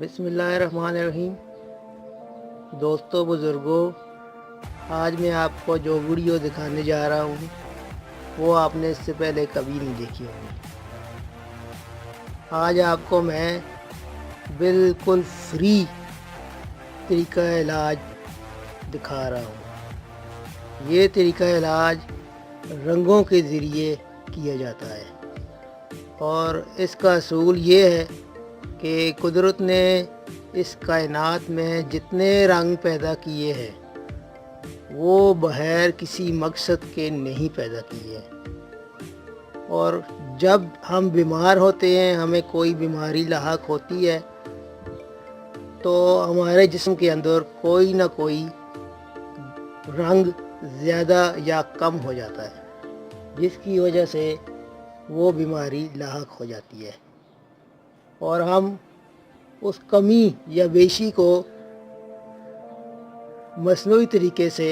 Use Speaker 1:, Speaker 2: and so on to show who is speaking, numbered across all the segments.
Speaker 1: बिस्मिल्लाहिर्रहमानिर्रहीम। दोस्तों बुज़ुर्गों, आज मैं आपको जो वीडियो दिखाने जा रहा हूँ वो आपने इससे पहले कभी नहीं देखी होगी। आज आपको मैं बिल्कुल फ्री तरीका इलाज दिखा रहा हूँ। ये तरीका इलाज रंगों के ज़रिए किया जाता है और इसका असूल ये है कि कुदरत ने इस कायनात में जितने रंग पैदा किए हैं वो बग़ैर किसी मकसद के नहीं पैदा किए हैं। और जब हम बीमार होते हैं, हमें कोई बीमारी लाहक होती है, तो हमारे जिस्म के अंदर कोई ना कोई रंग ज़्यादा या कम हो जाता है, जिसकी वजह से वो बीमारी लाहक हो जाती है और हम उस कमी या बेशी को मसनूई तरीके से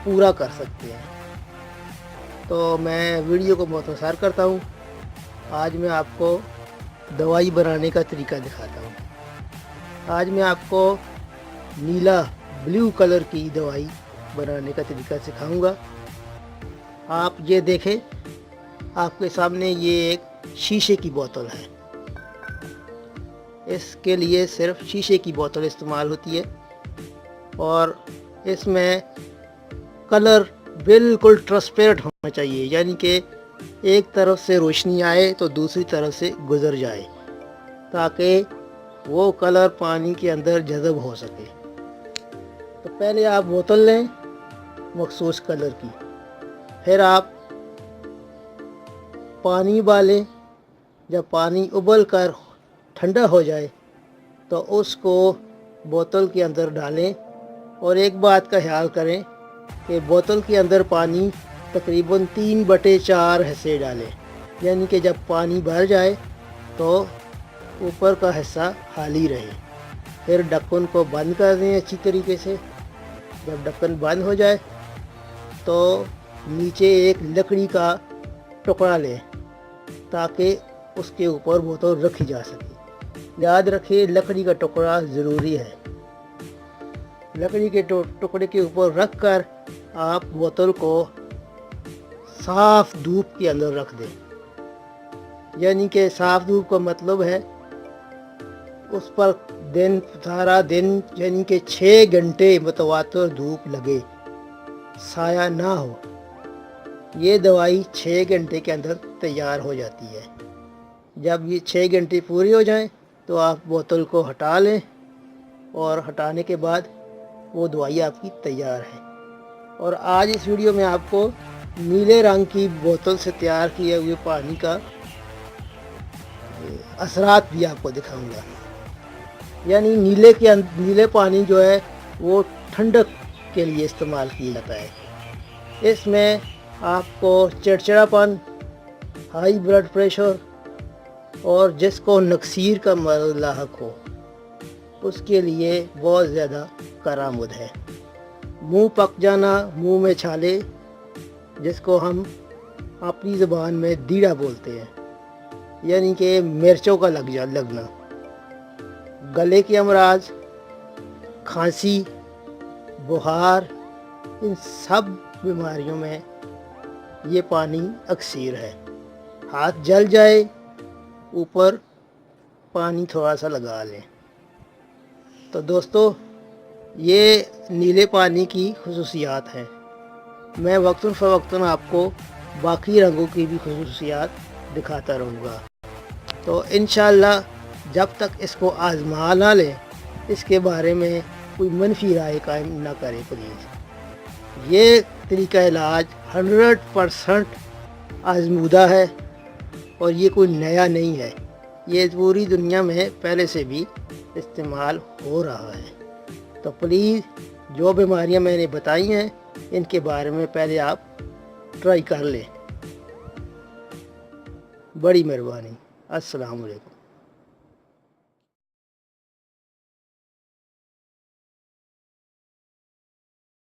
Speaker 1: पूरा कर सकते हैं। तो मैं वीडियो को मुख्तसर करता हूँ। आज मैं आपको दवाई बनाने का तरीका दिखाता हूँ। आज मैं आपको नीला ब्लू कलर की दवाई बनाने का तरीका सिखाऊंगा। आप ये देखें, आपके सामने ये एक शीशे की बोतल है। इसके लिए सिर्फ शीशे की बोतल इस्तेमाल होती है और इसमें कलर बिल्कुल ट्रांसपेरेंट होना चाहिए, यानी कि एक तरफ से रोशनी आए तो दूसरी तरफ से गुज़र जाए, ताकि वो कलर पानी के अंदर जज़ब हो सके। तो पहले आप बोतल लें मखसूस कलर की, फिर आप पानी उबालें। जब पानी उबल कर ठंडा हो जाए तो उसको बोतल के अंदर डालें और एक बात का ख्याल करें कि बोतल के अंदर पानी तकरीबन 3/4 हिस्से डालें, यानी कि जब पानी भर जाए तो ऊपर का हिस्सा खाली रहे। फिर ढक्कन को बंद कर दें अच्छी तरीके से। जब ढक्कन बंद हो जाए तो नीचे एक लकड़ी का टुकड़ा लें ताकि उसके ऊपर बोतल रखी जा सके। याद रखिए, लकड़ी का टुकड़ा ज़रूरी है। लकड़ी के टुकड़े के ऊपर रख कर आप बोतल को साफ़ धूप के अंदर रख दें, यानी कि साफ़ धूप का मतलब है उस पर सारा दिन यानी कि 6 घंटे मुतवातिर धूप लगे, साया ना हो। ये दवाई 6 घंटे के अंदर तैयार हो जाती है। जब ये 6 घंटे पूरे हो जाएं तो आप बोतल को हटा लें और हटाने के बाद वो दवाई आपकी तैयार है। और आज इस वीडियो में आपको नीले रंग की बोतल से तैयार किए हुए पानी का असरात भी आपको दिखाऊंगा। यानी नीले पानी जो है वो ठंडक के लिए इस्तेमाल किया जाता है। इसमें आपको चिड़चिड़ापन, हाई ब्लड प्रेशर और जिसको नक्सीर का मर्ज़ लाहक हो उसके लिए बहुत ज़्यादा करामद है। मुंह पक जाना, मुंह में छाले, जिसको हम अपनी ज़बान में दीड़ा बोलते हैं, यानी कि मिर्चों का लगना, गले के अमराज, खांसी, बुखार, इन सब बीमारियों में ये पानी अक्सर है। हाथ जल जाए, ऊपर पानी थोड़ा सा लगा लें। तो दोस्तों, ये नीले पानी की खुसूसियात हैं। मैं वक्तन फ़वक्तन आपको बाकी रंगों की भी खुसूसियात दिखाता रहूँगा। तो इंशाअल्लाह जब तक इसको आज़मा ना लें, इसके बारे में कोई मनफी राय कायम ना करें प्लीज़। ये तरीका इलाज 100% आज़मूदा है और ये कोई नया नहीं है। ये पूरी दुनिया में पहले से भी इस्तेमाल हो रहा है। तो प्लीज़ जो बीमारियां मैंने बताई हैं इनके बारे में पहले आप ट्राई कर लें। बड़ी मेहरबानी। अस्सलाम वालेकुम।